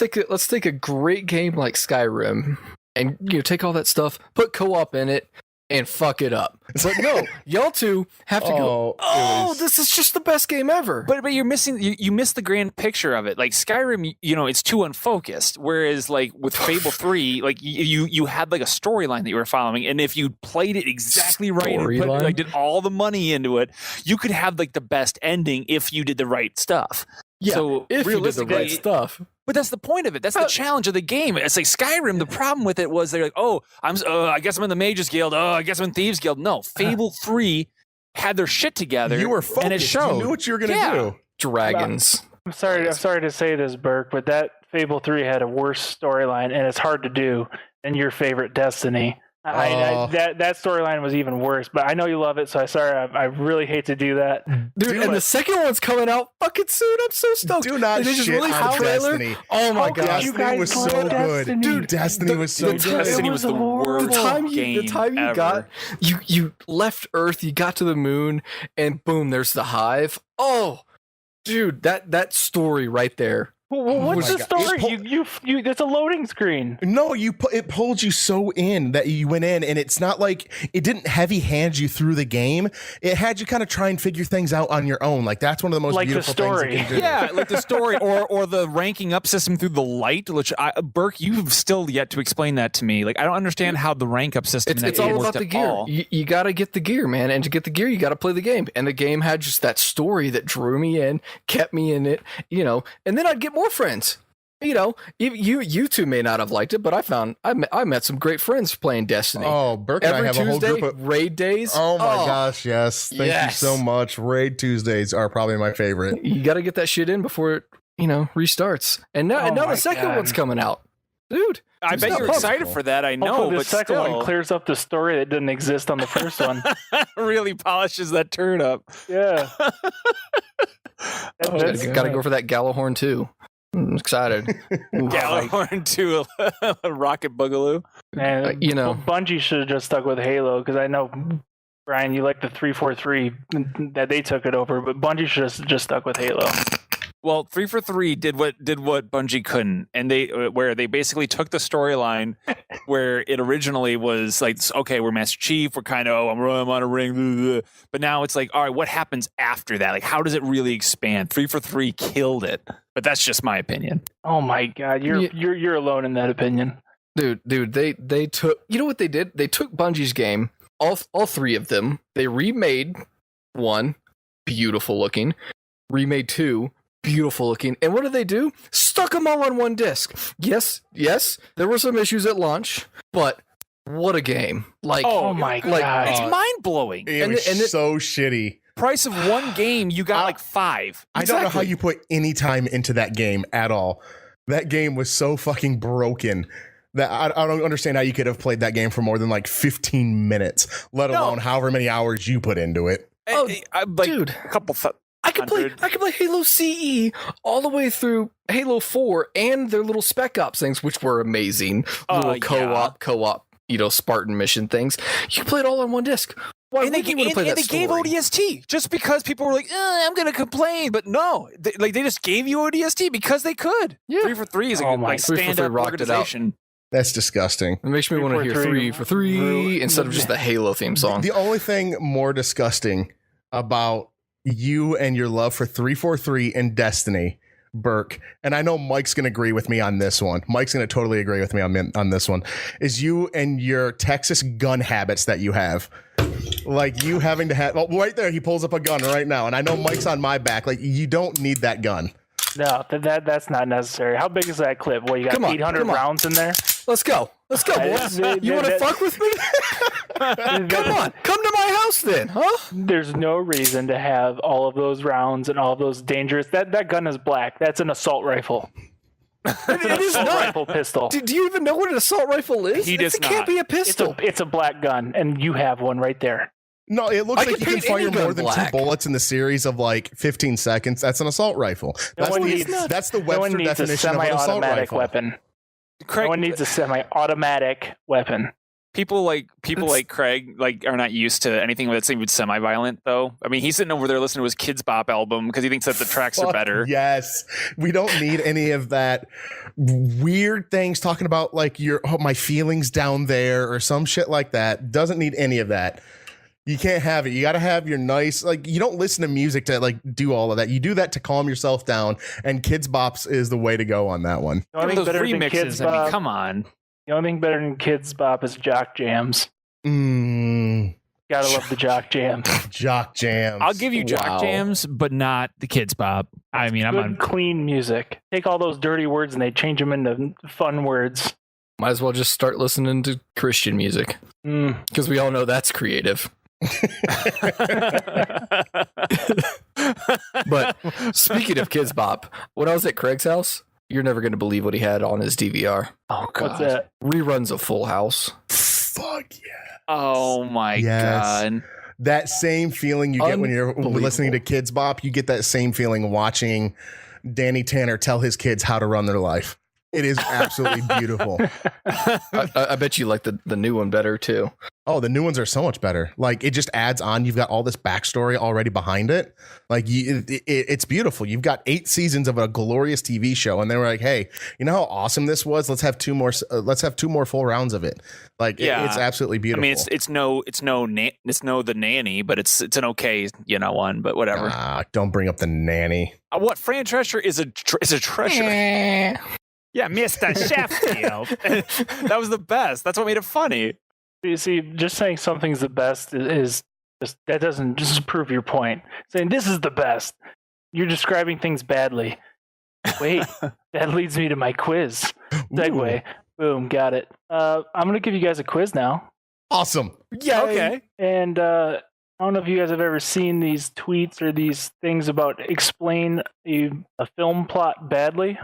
take a great game like Skyrim and take all that stuff, put co-op in it, and fuck it up. But no, y'all two have to go. Oh, this is just the best game ever. But you're missing you miss the grand picture of it. Like Skyrim, it's too unfocused. Whereas like with Fable 3, like you had like a storyline that you were following, and if you played it exactly right and Storyline? did all the money into it, you could have like the best ending if you did the right stuff. Yeah, So if you did the realistically, right stuff. but that's the point of it. That's the challenge of the game. It's like Skyrim. The problem with it was they're like, oh, I guess I'm in the Mages Guild. Oh, I guess I'm in Thieves Guild. No, Fable 3 had their shit together. You were focused. and it showed. You knew what you were gonna Yeah. do. Dragons. I'm sorry to say this, Burke, but that Fable 3 had a worse storyline, and it's hard to do than your favorite Destiny. That storyline was even worse, but I know you love it, so I really hate to do that. Dude, and the second one's coming out fucking soon. I'm so stoked. Do not They just shit released on the trailer. Destiny. Oh my How could god. you Destiny guys was play so Destiny? good. Dude, Destiny was so good. Destiny was the horrible. worst the time you game got ever. you left Earth, you got to the moon, and boom, there's the hive. Oh, dude, that story right there. Well, what's my the God. story? You it's a loading screen. No, it pulled you so in that you went in, and it's not like it didn't heavy hand you through the game. It had you kind of try and figure things out on your own. Like that's one of the most Like the beautiful story. things you can do. Yeah, like the story or the ranking up system through the light, which Burke, you've still yet to explain that to me. Like I don't understand how the rank up system in that It's game all worked about the at gear. all. You got to get the gear, man. And to get the gear, you got to play the game. And the game had just that story that drew me in, kept me in it, and then I'd get more friends. You two may not have liked it, but I met some great friends playing Destiny. Oh, Burke and I Every have a whole Tuesday, group of. raid days. Oh my gosh, yes. Thank Yes. you so much. Raid Tuesdays are probably my favorite. You got to get that shit in before it, restarts. And now, Oh the my second God. one's coming out, dude. I It's bet not you're excited possible. for that. I know, Hopefully the but second still, one clears up the story that didn't exist on the first one. really polishes that turn up. Yeah. Got to go for that Gallahorn too. I'm excited. Ooh, Gallahorn to a Rocket Boogaloo. Man, Bungie should have just stuck with Halo because I know, Brian, you like the 343 that they took it over, but Bungie should have just stuck with Halo. Well, 343 did what Bungie couldn't, and where they basically took the storyline where it originally was like, okay, we're Master Chief, we're kind of I'm on a ring, blah, blah, blah. But now it's like, all right, what happens after that? Like, how does it really expand? 343 killed it, but that's just my opinion. Oh my God, you're alone in that opinion, dude. They took. You know what they did? They took Bungie's game, all three of them. They remade one, beautiful looking. Remade two. Beautiful looking. And what did they do? Stuck them all on one disc. Yes, there were some issues at launch, but what a game. Like, oh my God. It's mind blowing. It was so shitty. Price of one game, you got like 5. I don't know how you put any time into that game at all. That game was so fucking broken that I don't understand how you could have played that game for more than like 15 minutes, let alone however many hours you put into it. Dude. A couple. I could play Halo CE all the way through Halo 4 and their little Spec Ops things, which were amazing. Little co-op, Spartan mission things. You play it all on one disc. Why and they gave ODST just because people were like, I'm going to complain. But no, they just gave you ODST because they could. Yeah. 343 is a good stand-up organization. That's disgusting. It makes me want to hear 3 for 3 instead of just the Halo theme song. The only thing more disgusting about you and your love for 343 and Destiny, Burke, and I know Mike's going to agree with me on this one. Mike's going to totally agree with me on this one, is you and your Texas gun habits that you have. Like you having to have, right there, he pulls up a gun right now, and I know Mike's on my back. Like you don't need that gun. No, that's not necessary. How big is that clip? What, you got 800 rounds in there? Let's go, boys. You want to fuck with me? Come to my house then, huh? There's no reason to have all of those rounds and all of those dangerous. That gun is black. That's an assault rifle. It is not. Rifle pistol. Do you even know what an assault rifle is? It can't be a pistol. It's a black gun, and you have one right there. No, it looks I like you can fire more than 2 bullets in the series of like 15 seconds. That's an assault rifle. That's the Webster definition of an assault rifle. Weapon. Craig, no one needs a semi-automatic weapon. People like Craig are not used to anything that's even semi-violent though. I mean, he's sitting over there listening to his Kids Bop album because he thinks that the tracks are better. Yes, we don't need any of that weird things talking about like my feelings down there or some shit like that. Doesn't need any of that. You can't have it. You got to have your nice, like, you don't listen to music to like do all of that. You do that to calm yourself down, and Kids Bops is the way to go on that one. The only thing Those better than remixes, Kids I mean, Bop, come on. the only thing better than Kids Bop is Jock Jams. I Gotta love the Jock Jam. Jock Jams. I'll give you Jock Wow. Jams, but not the Kids Bop. I mean, I'm Good, on. clean music. Take all those dirty words and they change them into fun words. Might as well just start listening to Christian music because we all know that's creative. But speaking of Kids Bop, when I was at Craig's house, you're never going to believe what he had on his DVR. Oh What's that? Reruns of Full House. Fuck yeah. Oh my Yes. god. That same feeling you get when you're Unbelievable. listening to Kids Bop, you get that same feeling watching Danny Tanner tell his kids how to run their life. It is absolutely beautiful. I bet you like the new one better too. Oh, the new ones are so much better. Like it just adds on. You've got all this backstory already behind it. Like it's beautiful. You've got 8 seasons of a glorious TV show, and they were like, "Hey, you know how awesome this was? Let's have 2 more. Let's have 2 more full rounds of it." Like Yeah. it's absolutely I beautiful. mean, it's no the nanny, but it's an okay one, but whatever. Don't bring up the nanny. What Fran Drescher is a treasure. Yeah, Mr. Sheffield. That was the best. That's what made it funny. You see, just saying something's the best is just that doesn't just prove your point. Saying this is the best, you're describing things badly. Wait, that leads me to my quiz. Segue. Boom, got it. I'm gonna give you guys a quiz now, Awesome. Yeah. Okay. and I don't know if you guys have ever seen these tweets or these things about explain a film plot badly.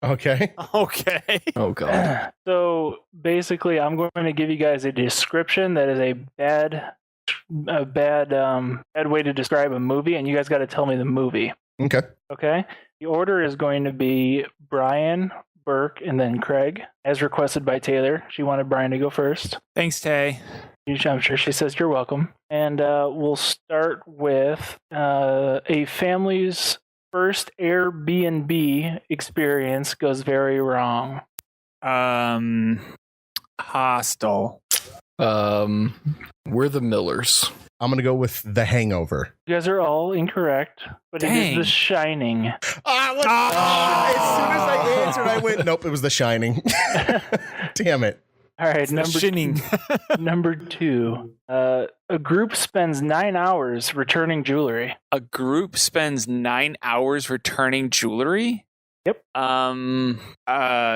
Okay. Okay. Oh god. So basically, I'm going to give you guys a description that is a bad way to describe a movie, and you guys got to tell me the movie. Okay. Okay. The order is going to be Brian, Burke, and then Craig, as requested by Taylor. She wanted Brian to go first. Thanks, Tay. I'm sure she says you're welcome. And we'll start with a family's first Airbnb experience goes very wrong. Hostel. We're the Millers. I'm gonna go with The Hangover. You guys are all incorrect, but it Dang. is The Shining. As soon as I answered, I went, nope, it was The Shining. Damn it. All right, Shining. number 2. A group spends 9 hours returning jewelry. A group spends 9 hours returning jewelry. Yep.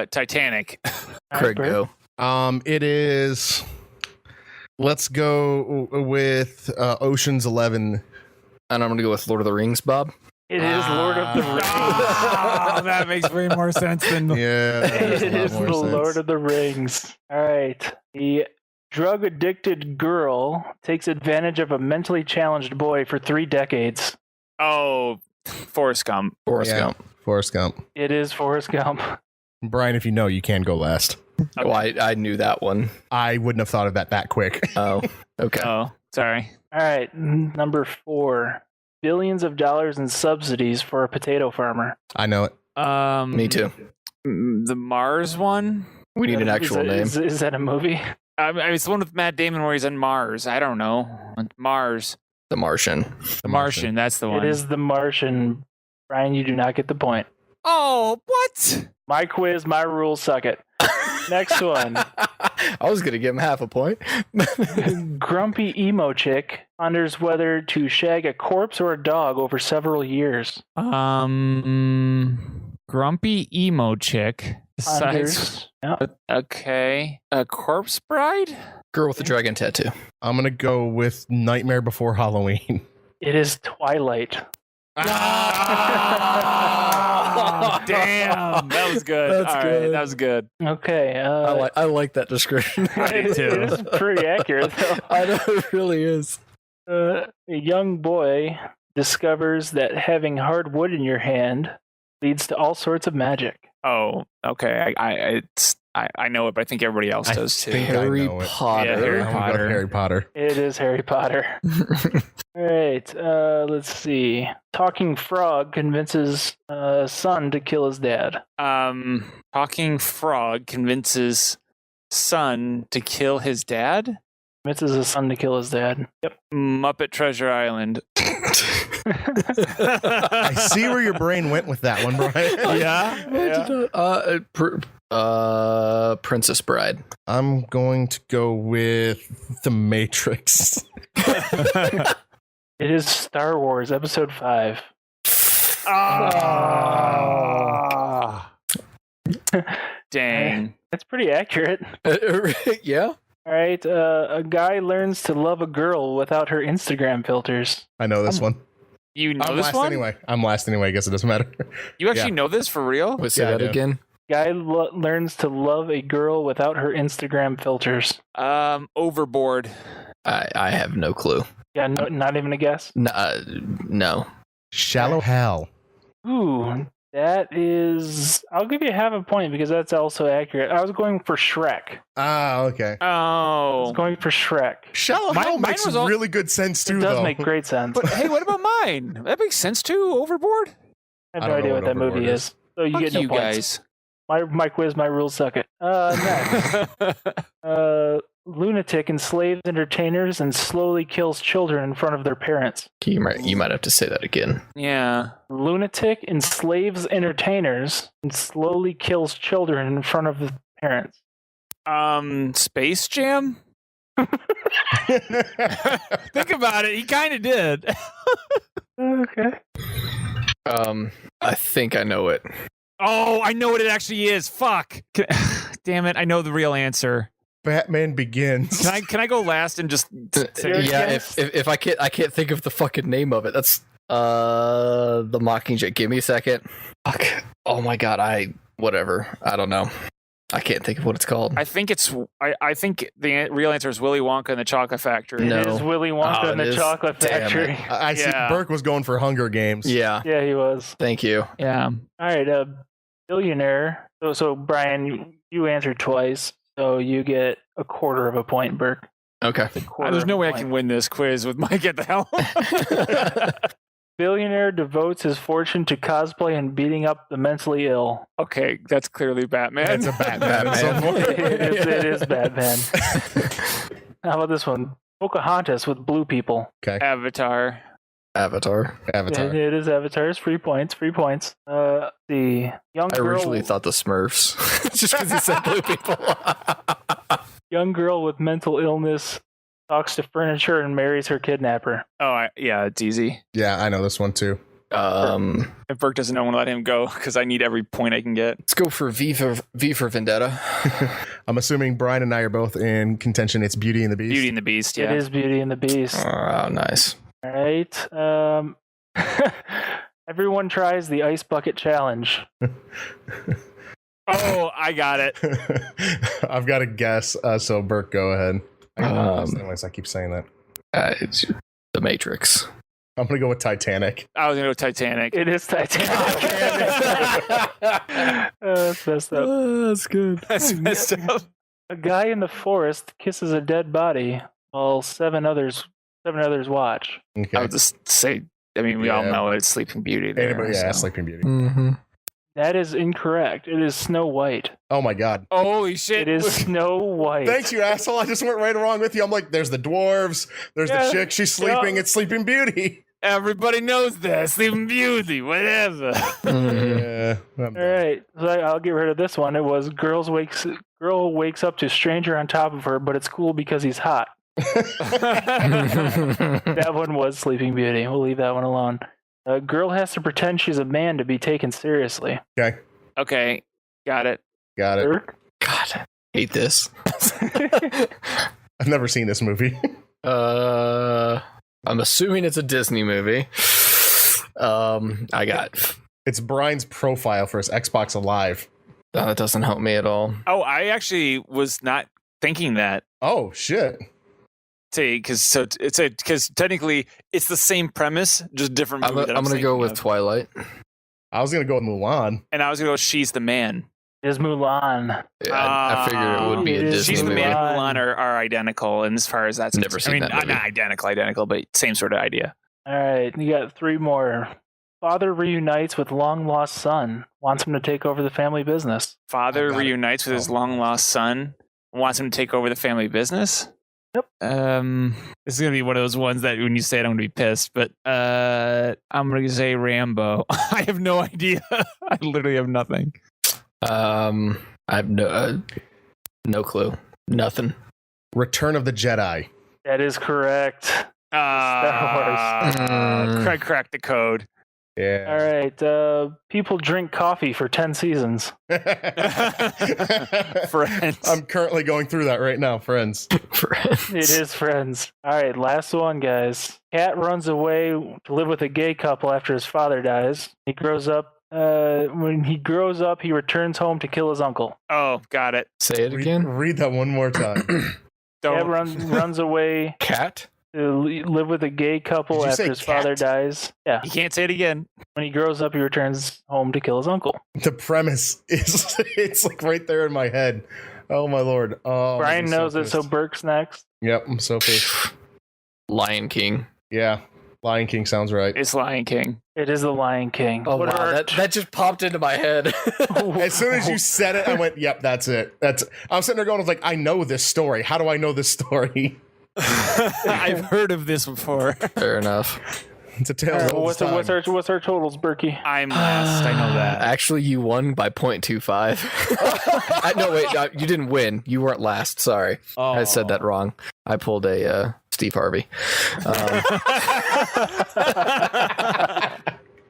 Titanic. Craig, go. It is. Let's go with Ocean's 11. And I'm gonna go with Lord of the Rings, Bob. It is Lord of the Rings. Oh, that makes way more sense than. Yeah, that makes a It lot is more the sense. Lord of the Rings. All right. The drug addicted girl takes advantage of a mentally challenged boy for 3 decades. Oh, Forrest Gump. Forrest Yeah. Gump. Forrest Gump. It is Forrest Gump. Brian, if you know, you can go last. Okay. Oh, I knew that one. I wouldn't have thought of that quick. Oh, okay. Oh, sorry. All right. Number 4. Billions of dollars in subsidies for a potato farmer. I know it. Me too. The Mars one. We need an actual name. Is that a movie? I mean, it's the one with Matt Damon where he's on Mars. I don't know. Mars. The Martian. The Martian. That's the one. It is The Martian. Brian, you do not get the point. Oh, what? My quiz, my rules, suck it. Next one. I was gonna give him half a point. Grumpy emo chick ponders whether to shag a corpse or a dog over several years. Grumpy emo chick. Ponders. Yeah. Okay. A corpse bride? Girl with the dragon tattoo. I'm going to go with Nightmare Before Halloween. It is Twilight. Damn. That was good. That's All right, good. that was good. Okay. I like that description. it is pretty accurate, though. I know it really is. A young boy discovers that having hard wood in your hand leads to all sorts of magic. Oh, okay. I know it, but I think everybody else I does too. think I Harry know it. Potter. Yeah, Harry I'm gonna go Potter. Harry Potter. It is Harry Potter. All right. Let's see. Talking frog convinces son to kill his dad. Talking frog convinces son to kill his dad. Convinces his son to kill his dad. Yep. Muppet Treasure Island. I see where your brain went with that one, Brian. Yeah. Princess Bride. I'm going to go with The Matrix. It is Star Wars Episode 5. Ah. Dang. That's pretty accurate. Yeah. All right. A guy learns to love a girl without her Instagram filters. I know this one. You know I'm this last one? anyway. I'm last anyway. I guess it doesn't matter. You actually know this for real? Let's say Yeah, I that do. again. Guy learns to love a girl without her Instagram filters. Overboard. I have no clue. Yeah, no, not even a guess. No. Shallow Hal. Ooh, that is. I'll give you half a point because that's also accurate. I was going for Shrek. Ah, okay. I was Oh. going for Shrek. Shallow Mine- Hal mine makes was all- really good sense too, It does though. make great sense. But hey, what about mine? That makes sense too. Overboard. I have I no don't idea know what what that movie Overboard is. So you Fuck get no you points. guys. My quiz, my rules suck it. Next. Lunatic enslaves entertainers and slowly kills children in front of their parents. You might have to say that again. Yeah. Lunatic enslaves entertainers and slowly kills children in front of the parents. Space Jam? Think about it. He kind of did. Okay. I think I know it. Oh, I know what it actually is. Fuck. Damn it. I know the real answer. Batman Begins. Can I go last and just Serious Yeah, guess? if I can't think of the fucking name of it. That's the Mockingjay. Give me a second. Fuck. Oh my god. Whatever. I don't know. I can't think of what it's called. I think the real answer is Willy Wonka and the Chocolate Factory. No. It is Willy Wonka Oh, and it the is? Chocolate Damn it. Factory. I see. Yeah. Burke was going for Hunger Games. Yeah. Yeah, he was. Thank you. Yeah. All right, billionaire. So Brian, you answered twice, so you get a quarter of a point, Burke. Okay. There's no way I can win this quiz with Mike at the helm. Billionaire devotes his fortune to cosplay and beating up the mentally ill. Okay, that's clearly Batman. It's a Batman. at some point. it is Batman. How about this one? Pocahontas with blue people. Avatar. Avatar. Avatar. It is Avatar. It's 3 points. 3 points. The young I girl. originally thought the Smurfs, just because he said blue people. Young girl with mental illness talks to furniture and marries her kidnapper. Oh, yeah, it's easy. Yeah, I know this one too. If Burke doesn't know, I'm going to let him go because I need every point I can get. Let's go for V for Vendetta. I'm assuming Brian and I are both in contention. It's Beauty and the Beast. Beauty and the Beast, yeah. It is Beauty and the Beast. Oh, nice. All right. Everyone tries the ice bucket challenge. Oh, I got it. I've got a guess. So Burke, go ahead. Anyways, I keep saying that. It's The Matrix. I'm gonna go with Titanic. I was going to go Titanic. It is Titanic. That's messed up. That's good. That's messed up. A guy in the forest kisses a dead body while seven others watch. Okay. I would just say, I mean, we all Yeah. know it's Sleeping Beauty. There, Anybody? Yeah, so. Sleeping Beauty. Mm-hmm. That is incorrect. It is Snow White. Oh my God. Holy shit. It is Snow White. Thanks, you asshole. I just went right along with you. I'm like, there's the dwarves. There's Yeah. the chick. She's sleeping. Yeah. It's Sleeping Beauty. Everybody knows that. Sleeping Beauty, whatever. Yeah. All right, so I'll get rid of this one. It was girl wakes up to stranger on top of her, but it's cool because he's hot. That one was Sleeping Beauty. We'll leave that one alone. A girl has to pretend she's a man to be taken seriously. Okay. Okay, got it. Got it. Burke? God, hate this. I've never seen this movie. I'm assuming it's a Disney movie. I got. It's Brian's profile for his Xbox Live. That doesn't help me at all. Oh, I actually was not thinking that. Oh shit. Because technically it's the same premise, just different I'm movie. that gonna go thinking with of. Twilight. I was gonna go with Mulan. And I was gonna go She's the Man. It is Mulan. Yeah, I figured it would be a It is Disney She's the movie. Man and Mulan. Mulan are identical, and as far as that's Never seen that movie. not identical, but same sort of idea. All right, you got 3 more. Father reunites with long lost son. Wants him to take over the family business. Father I got it. reunites with his Oh. long lost son, wants him to take over the family business. Yep. This is gonna be one of those ones that when you say it, I'm gonna be pissed. But I'm gonna say Rambo. I have no idea. I literally have nothing. I I have no clue. Nothing. Return of the Jedi. That is correct. Craig cracked the code. Yeah. All right. People drink coffee for 10 seasons. Friends. I'm currently going through that right now, Friends. It is Friends. All right, last one, guys. Cat runs away to live with a gay couple after his father dies. He grows up. When he grows up, he returns home to kill his uncle. Oh, got it. Say it again. Read that one more time. Cat Don't. runs away Cat. to live with a gay couple Did you after say his father cat? dies. Yeah. You can't say it again. When he grows up, he returns home to kill his uncle. The premise is it's like right there in my head. Oh my lord. Oh, Brian I'm knows it, so pissed. Burke's next. Yep, I'm so pissed. Lion King. Yeah. Lion King sounds right. It's Lion King. It is the Lion King. Oh What wow, are- that just popped into my head. As soon as you said it, I went, "Yep, that's it." I was sitting there going, "I was like, I know this story. How do I know this story?" I've heard of this before. Fair enough. It's a tale All of right, well, old time. what's our totals, Berkey? I'm last. I know that. Actually, you won by 0.25. No, wait, you didn't win. You weren't last. Sorry, I said that wrong. I pulled a Steve Harvey.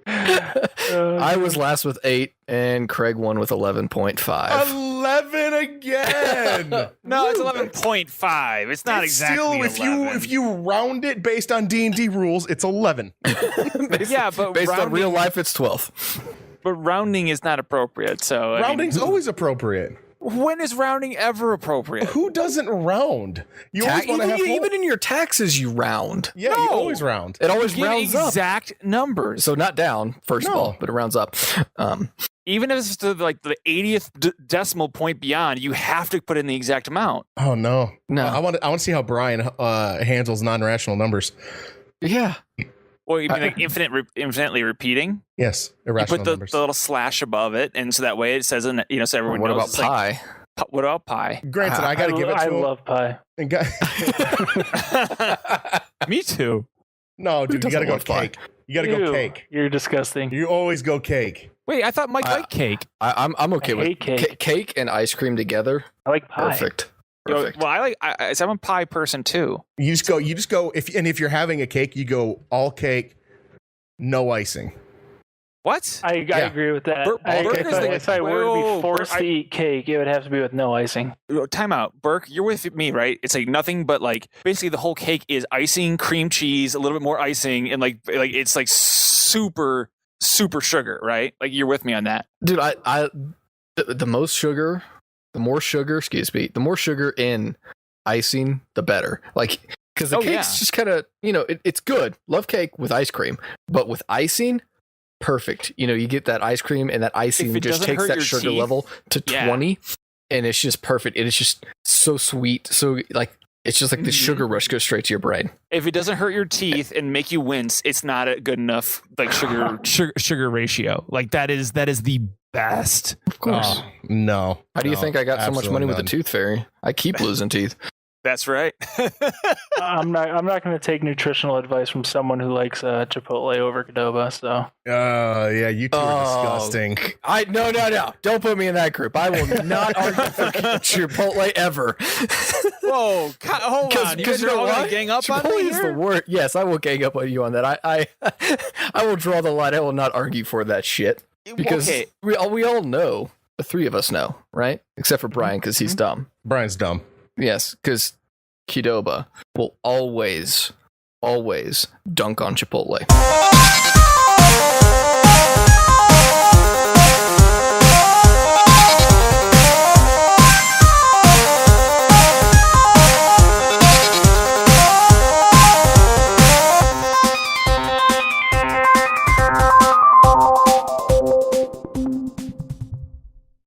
I was last with 8, and Craig won with 11.5. 11 again. No, it's 11.5. It's not It's exactly still, 11. if you round it based on D&D rules, it's 11. Yeah, but Based on rounding, real life, it's 12. but rounding is not appropriate. So I mean, Rounding's always appropriate. when is rounding ever appropriate? Who doesn't round? You always want to have Even in your taxes, you round. Yeah, you No. always round. It always Give rounds up. exact numbers. So not down, first of No. all, but it rounds up. Even if it's to like the 80th decimal point beyond, you have to put in the exact amount. Oh no. No. I want to see how Brian handles non-rational numbers. Yeah. Or you mean like infinitely repeating? Yes, You irrational put the numbers. little slash above it, and so that way it says, so everyone What knows. about It's like, pie? what about pi? Granted, I got to give it to I him. love pie. And got- Me too. no, dude, you got to doesn't go love pie? cake. You got to go Ew, cake. You're disgusting. You always go cake. Wait, I thought Mike liked cake. I'm okay I with hate cake. cake and ice cream together. I like pie. Perfect. Yo, Perfect. well, I'm a pie person too. You just go. If you're having a cake, you go all cake, no icing. What? I Yeah. agree with that. Burke is the- If I were to Whoa, be forced Burke, to eat cake, it would have to be with no icing. Time out. Burke, you're with me, right? It's like nothing but like basically the whole cake is icing, cream cheese, a little bit more icing, and like it's like super sugar, right? Like you're with me on that. Dude, the most sugar, the more sugar in icing, the better. Like, because the Oh, cake's yeah. just kind of, it's good. Love cake with ice cream, but with icing, perfect. You get that ice cream, and that icing it just doesn't takes hurt that your sugar teeth, level to yeah. 20, and it's just perfect. It is just so sweet. So like, it's just like the sugar rush goes straight to your brain. If it doesn't hurt your teeth and make you wince, it's not a good enough like sugar ratio. Like that is the best. Of course. Oh, no. How do you No, think I got so much absolutely money with the none. tooth fairy? I keep losing teeth. That's right. I'm not going to take nutritional advice from someone who likes Chipotle over Qdoba. So Yeah, you two are disgusting. No. Don't put me in that group. I will not argue for Chipotle ever. Whoa, hold on. You guys are all gonna gang up on Chipotle me is the here? worst. Yes, I will gang up on you on that. I will draw the line. I will not argue for that shit because Okay. we all know. The three of us know, right? Except for Brian because he's dumb. Brian's dumb. Yes, because Qdoba will always dunk on Chipotle.